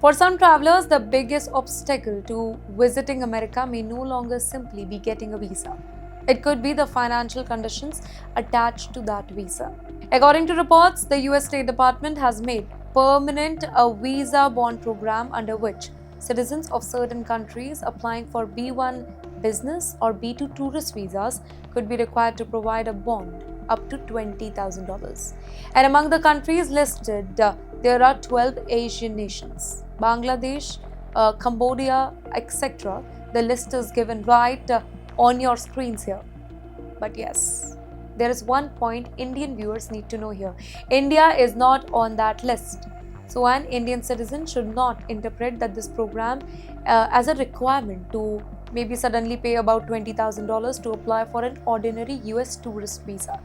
For some travelers, the biggest obstacle to visiting America may no longer simply be getting a visa. It could be the financial conditions attached to that visa. According to reports, the US State Department has made permanent a visa bond program under which citizens of certain countries applying for B1 business or B2 tourist visas could be required to provide a bond up to $20,000. And among the countries listed, there are 12 Asian nations, Bangladesh, Cambodia, etc. The list is given right on your screens here. But yes, there is one point Indian viewers need to know here. India is not on that list. So, an Indian citizen should not interpret that this program as a requirement to maybe suddenly pay about $20,000 to apply for an ordinary US tourist visa.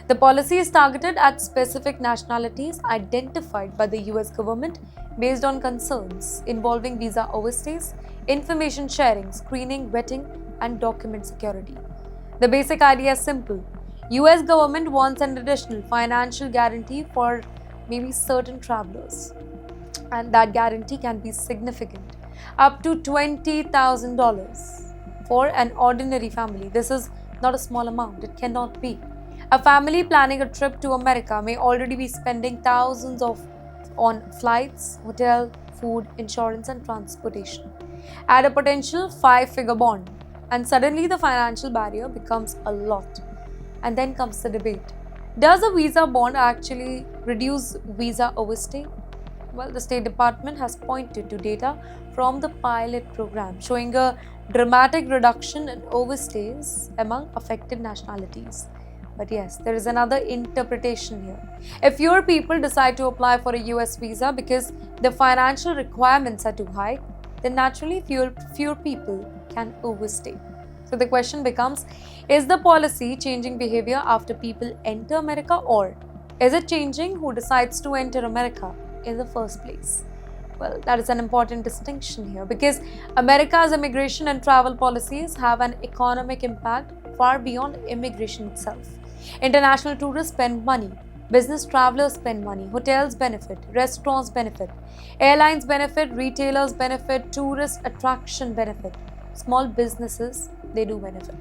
The policy is targeted at specific nationalities identified by the US government based on concerns involving visa overstays, information sharing, screening, vetting, and document security. The basic idea is simple. US government wants an additional financial guarantee for maybe certain travelers, and that guarantee can be significant, up to $20,000 for an ordinary family. This is not a small amount, it cannot be. A family planning a trip to America may already be spending thousands on flights, hotel, food, insurance, and transportation. Add a potential 5-figure bond, and suddenly the financial barrier becomes a lot. And then comes the debate. Does a visa bond actually reduce visa overstay? Well, the State Department has pointed to data from the pilot program showing a dramatic reduction in overstays among affected nationalities. But yes, there is another interpretation here. If fewer people decide to apply for a US visa because the financial requirements are too high, then naturally fewer people can overstay. So the question becomes, is the policy changing behavior after people enter America, or is it changing who decides to enter America in the first place? Well, that is an important distinction here because America's immigration and travel policies have an economic impact far beyond immigration itself. International tourists spend money, business travelers spend money, hotels benefit, restaurants benefit, airlines benefit, retailers benefit, tourist attraction benefit, small businesses, they do benefit.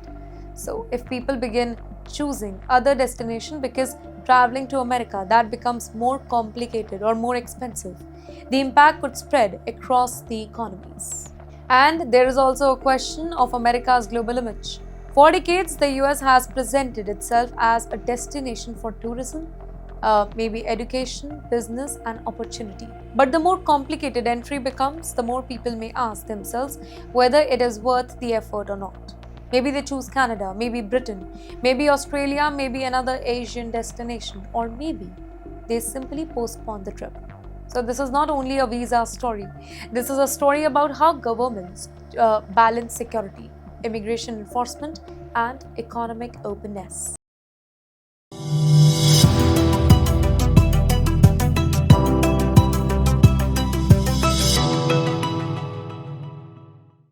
So if people begin choosing other destination because traveling to America that becomes more complicated or more expensive, the impact could spread across the economies. And there is also a question of America's global image. For decades, the US has presented itself as a destination for tourism, maybe education, business, and opportunity. But the more complicated entry becomes, the more people may ask themselves whether it is worth the effort or not. Maybe they choose Canada, maybe Britain, maybe Australia, maybe another Asian destination, or maybe they simply postpone the trip. So, this is not only a visa story, this is a story about how governments balance security, immigration enforcement, and economic openness.